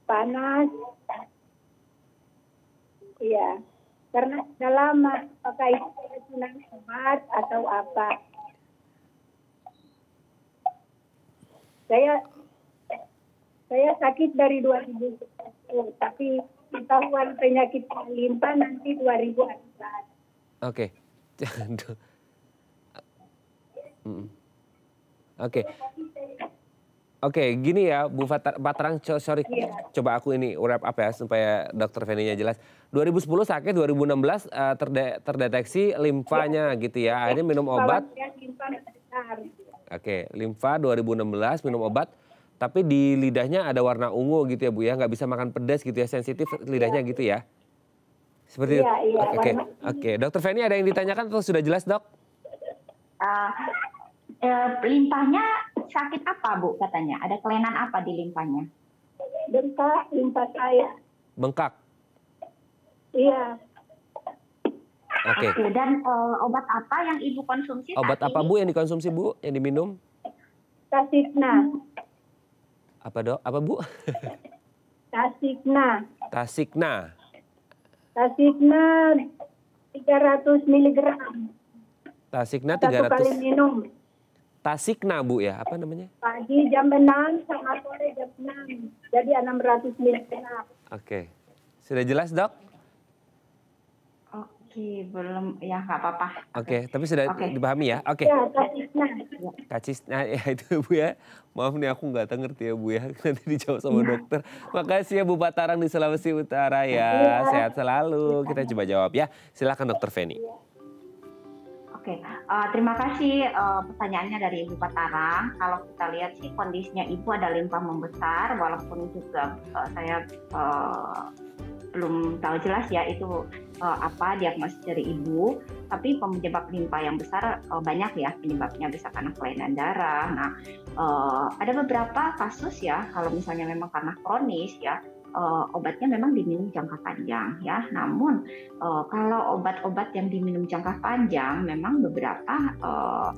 Panas. Iya. Karena sudah lama, apakah itu keracunan obat atau apa? Saya sakit dari 2010, tapi ketahuan penyakit limpa nanti 2014. Oke. Oke, gini ya Bu Patarang, sorry, coba aku ini wrap up ya supaya Dokter Feni-nya jelas. 2010 sakit, 2016 terdeteksi limfanya gitu ya, akhirnya minum obat. Oke, limfa 2016 minum obat, tapi di lidahnya ada warna ungu gitu ya Bu ya, nggak bisa makan pedas gitu ya, sensitif lidahnya gitu ya. Seperti itu. Oke. Dokter Feni ada yang ditanyakan atau sudah jelas dok? Limpahnya sakit apa Bu katanya? Ada kelainan apa di limpahnya? Bengkak limpa saya. Bengkak? Iya. Oke. Dan obat apa yang Ibu konsumsi? Obat apa Bu yang dikonsumsi Bu, yang diminum? Tasikna. Apa dok? Apa Bu? Tasikna. Tasikna. Tasikna 300 mg. Tasikna 300. Satu kali minum. Tasikna Bu ya, apa namanya? Pagi jam 6 sama sore jam 6. Jadi 600 mg. Oke. Sudah jelas dok? Oke, belum, ya nggak apa-apa. Oke, tapi sudah dipahami ya? Oke. Ya, Tasikna. Tasikna ya itu Bu ya. Maaf nih aku nggak ngerti ya Bu ya. Nanti dijawab sama dokter. Makasih ya Bu Patarang di Sulawesi Utara ya. Sehat selalu. Kita coba jawab ya. Silakan Dokter Feni. Oke, terima kasih pertanyaannya dari Ibu Patarang. Kalau kita lihat sih kondisinya Ibu ada limpa membesar, walaupun juga saya belum tahu jelas ya itu apa diagnosis dari Ibu. Tapi penyebab limpa yang besar banyak ya penyebabnya, bisa karena kelainan darah. Nah, ada beberapa kasus ya kalau misalnya memang karena kronis ya, obatnya memang diminum jangka panjang ya. Namun kalau obat-obat yang diminum jangka panjang memang beberapa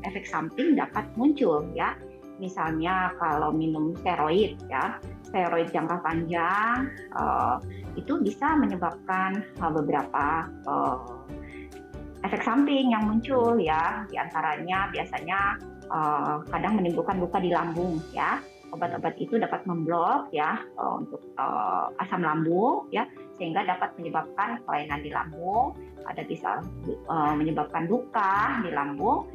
efek samping dapat muncul ya. Misalnya kalau minum steroid ya, steroid jangka panjang itu bisa menyebabkan beberapa efek samping yang muncul ya. Di antaranya biasanya kadang menimbulkan luka di lambung ya. Obat-obat itu dapat memblok ya untuk asam lambung ya, sehingga dapat menyebabkan kelainan di lambung, ada bisa menyebabkan luka di lambung,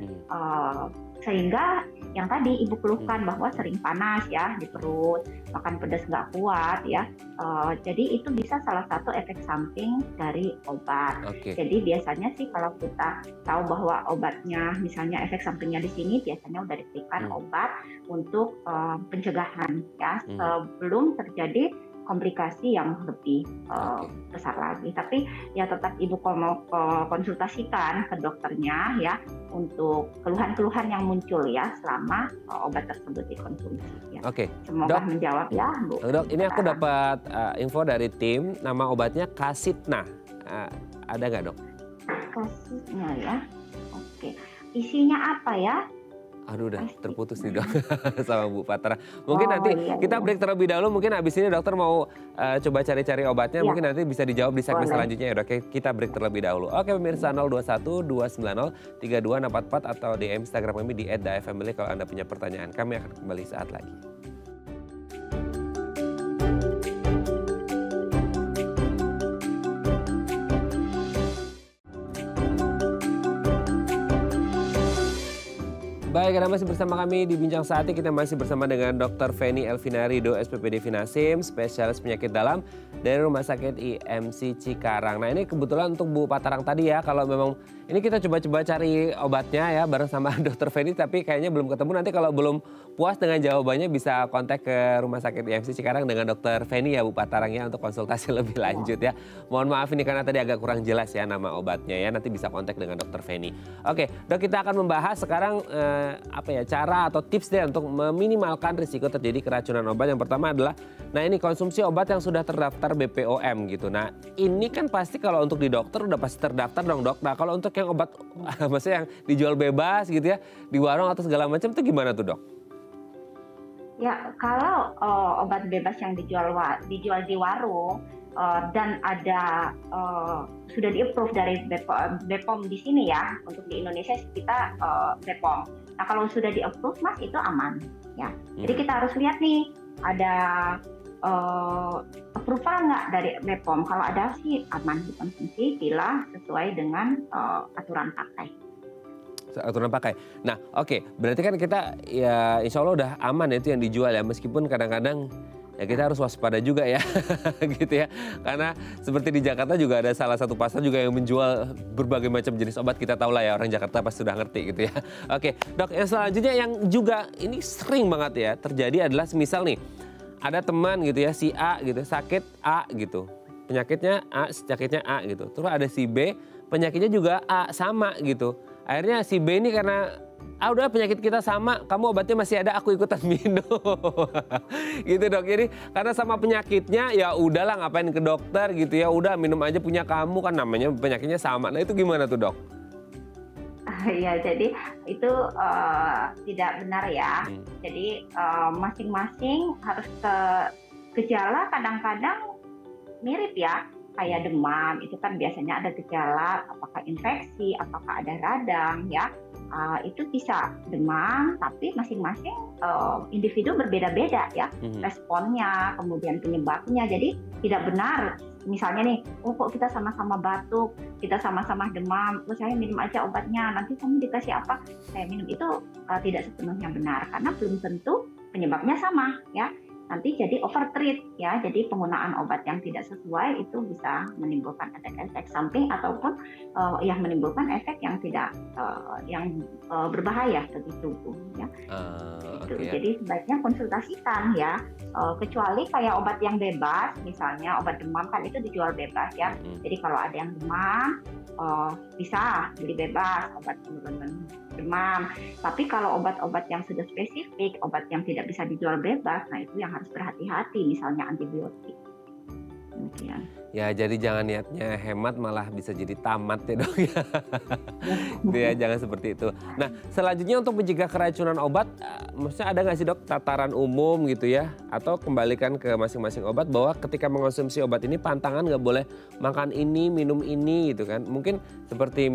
sehingga yang tadi ibu keluhkan bahwa sering panas ya di perut, makan pedas nggak kuat ya. Jadi itu bisa salah satu efek samping dari obat. Jadi biasanya sih kalau kita tahu bahwa obatnya misalnya efek sampingnya di sini, biasanya udah diberikan obat untuk pencegahan ya sebelum terjadi komplikasi yang lebih besar lagi. Tapi ya tetap ibu konsultasikan ke dokternya ya untuk keluhan-keluhan yang muncul ya selama obat tersebut dikonsumsi. Ya. Semoga Dok, menjawab ya, Bu. Dok, ini aku dapat info dari tim, nama obatnya Kasitna. Ada nggak, Dok? Kasitna ya. Oke. Isinya apa ya? Aduh, udah terputus nih, Dok, sama Bu Patra. Mungkin nanti kita break terlebih dahulu. Mungkin habis ini dokter mau coba cari-cari obatnya. Mungkin nanti bisa dijawab di segmen selanjutnya ya, Dok. Kita break terlebih dahulu. Oke, pemirsa, 021 290 3244 atau di Instagram kami di @dafamily kalau Anda punya pertanyaan. Kami akan kembali saat lagi. Baik, Anda masih bersama kami di Bincang Saatnya. Kita masih bersama dengan Dr. Feni Elvina Rido, SPPD Vinasim, spesialis penyakit dalam dari Rumah Sakit IMC Cikarang. Nah, ini kebetulan untuk Bu Patarang tadi ya, kalau memang ini kita coba-coba cari obatnya ya bareng sama Dr. Feni, tapi kayaknya belum ketemu. Nanti kalau belum puas dengan jawabannya bisa kontak ke Rumah Sakit IMC Cikarang dengan Dr. Feni ya Bu Patarang ya untuk konsultasi lebih lanjut ya. Mohon maaf ini karena tadi agak kurang jelas ya nama obatnya ya. Nanti bisa kontak dengan Dr. Feni. Oke, Dok, kita akan membahas sekarang cara atau tips deh untuk meminimalkan risiko terjadi keracunan obat. Yang pertama adalah, nah ini konsumsi obat yang sudah terdaftar BPOM gitu. Nah ini kan pasti kalau untuk di dokter udah pasti terdaftar dong, Dok. Nah kalau untuk yang obat maksudnya yang dijual bebas gitu ya di warung atau segala macam itu gimana tuh, Dok? Ya kalau obat bebas yang dijual di warung dan ada sudah di-approve dari BPOM di sini ya, untuk di Indonesia kita BPOM. Nah kalau sudah di-approve Mas itu aman ya. Jadi kita harus lihat nih ada approval nggak dari BPOM. Kalau ada sih aman dikonsumsi bila sesuai dengan aturan pakai. Aturan pakai. Nah oke, berarti kan kita ya insya Allah udah aman itu yang dijual ya, meskipun kadang-kadang ya kita harus waspada juga ya gitu ya. Karena seperti di Jakarta juga ada salah satu pasar juga yang menjual berbagai macam jenis obat. Kita tahu lah ya, orang Jakarta pasti sudah ngerti gitu ya. Oke, Dok, yang selanjutnya yang juga ini sering banget ya terjadi adalah semisal nih ada teman gitu ya, si A gitu sakit A gitu. Penyakitnya A gitu. Terus ada si B, penyakitnya juga A sama gitu. Akhirnya si B ini karena udah penyakit kita sama, kamu obatnya masih ada, aku ikutan minum. Gitu, Dok. Jadi karena sama penyakitnya ya udahlah ngapain ke dokter gitu ya. Udah minum aja punya kamu, kan namanya penyakitnya sama. Nah itu gimana tuh, Dok? Ya jadi itu tidak benar ya. Jadi masing-masing harus ke gejala kadang-kadang mirip ya. Kayak demam itu kan biasanya ada gejala apakah infeksi, apakah ada radang ya. Itu bisa demam, tapi masing-masing individu berbeda-beda ya responnya, kemudian penyebabnya. Jadi tidak benar misalnya nih, kok kita sama-sama batuk, kita sama-sama demam, terus saya minum aja obatnya, nanti kamu dikasih apa, saya minum, itu tidak sepenuhnya benar karena belum tentu penyebabnya sama ya. Nanti jadi overtreat ya, jadi penggunaan obat yang tidak sesuai itu bisa menimbulkan efek samping ataupun menimbulkan efek yang tidak berbahaya bagi tubuh ya. Okay. Jadi sebaiknya konsultasikan ya, kecuali kayak obat yang bebas, misalnya obat demam kan itu dijual bebas ya. Jadi kalau ada yang demam bisa beli bebas obat penurunan demam. Tapi kalau obat-obat yang sudah spesifik, obat yang tidak bisa dijual bebas, nah itu yang harus berhati-hati, misalnya antibiotik. Demikian. Ya, jadi jangan niatnya hemat malah bisa jadi tamat ya dok ya. Ya, jangan seperti itu. Nah, selanjutnya untuk mencegah keracunan obat, maksudnya ada nggak sih dok tataran umum gitu ya? Atau kembalikan ke masing-masing obat bahwa ketika mengonsumsi obat ini pantangan nggak boleh makan ini, minum ini gitu kan. Mungkin seperti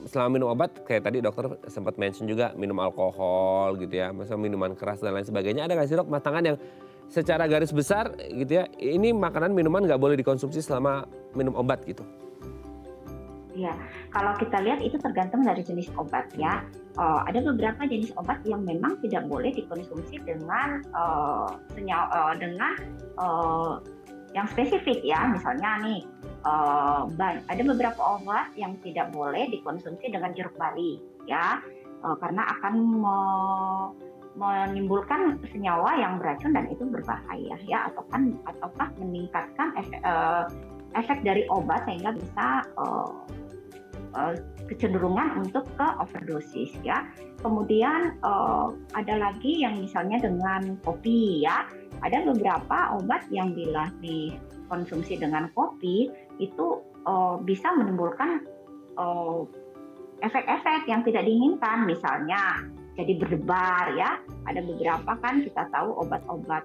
selama minum obat, kayak tadi dokter sempat mention juga minum alkohol gitu ya. Misalnya minuman keras dan lain sebagainya. Ada nggak sih dok pantangan yang secara garis besar gitu ya, ini makanan minuman nggak boleh dikonsumsi selama minum obat gitu? Ya, kalau kita lihat itu tergantung dari jenis obat ya. Ada beberapa jenis obat yang memang tidak boleh dikonsumsi dengan yang spesifik ya. Misalnya nih, ada beberapa obat yang tidak boleh dikonsumsi dengan jeruk bali ya, karena akan menimbulkan senyawa yang beracun dan itu berbahaya ya, ataukah meningkatkan efek dari obat sehingga bisa kecenderungan untuk ke overdosis ya. Kemudian ada lagi yang misalnya dengan kopi ya. Ada beberapa obat yang bila dikonsumsi dengan kopi itu bisa menimbulkan efek-efek yang tidak diinginkan, misalnya jadi berdebar ya. Ada beberapa kan kita tahu obat-obat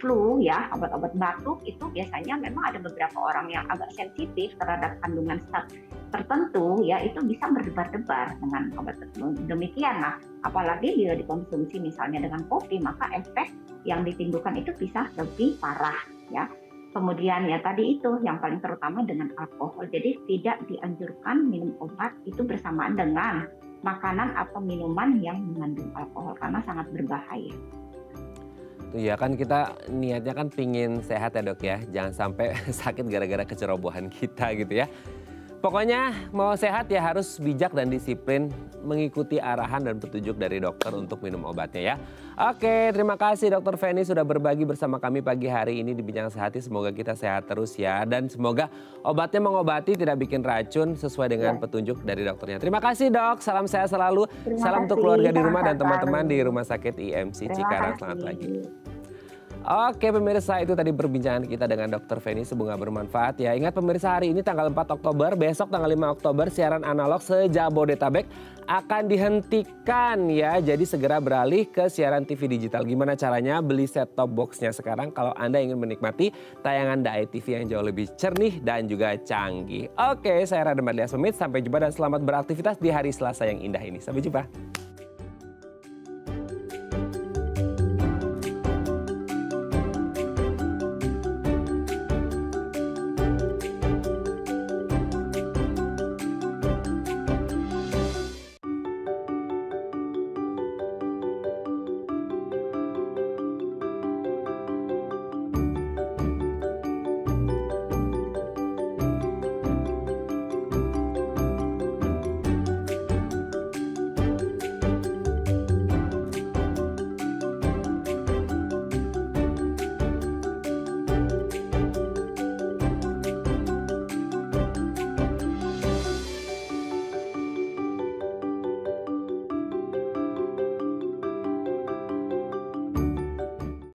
flu ya, obat-obat batuk itu biasanya memang ada beberapa orang yang agak sensitif terhadap kandungan zat tertentu ya, itu bisa berdebar-debar dengan obat tersebut. Demikian, nah apalagi bila dikonsumsi misalnya dengan kopi, maka efek yang ditimbulkan itu bisa lebih parah ya. Kemudian ya tadi itu yang paling terutama dengan alkohol. Jadi tidak dianjurkan minum obat itu bersamaan dengan makanan atau minuman yang mengandung alkohol karena sangat berbahaya. Iya kan kita niatnya kan pingin sehat ya dok ya. Jangan sampai sakit gara-gara kecerobohan kita gitu ya. Pokoknya mau sehat ya harus bijak dan disiplin mengikuti arahan dan petunjuk dari dokter untuk minum obatnya ya. Oke, terima kasih Dokter Feni sudah berbagi bersama kami pagi hari ini di Bincang Sehati. Semoga kita sehat terus ya. Dan semoga obatnya mengobati tidak bikin racun sesuai dengan petunjuk dari dokternya. Terima kasih dok, salam sehat selalu. Salam untuk keluarga di rumah dan teman-teman di Rumah Sakit IMC Cikarang. Selamat pagi. Oke pemirsa, itu tadi perbincangan kita dengan Dr. Feni, semoga bermanfaat ya. Ingat pemirsa, hari ini tanggal 4 Oktober, besok tanggal 5 Oktober siaran analog se-Jabodetabek akan dihentikan ya. Jadi segera beralih ke siaran TV digital. Gimana caranya? Beli set top boxnya sekarang kalau Anda ingin menikmati tayangan Dai TV yang jauh lebih cernih dan juga canggih. Oke, saya Raden Badlias pamit, sampai jumpa dan selamat beraktivitas di hari Selasa yang indah ini. Sampai jumpa.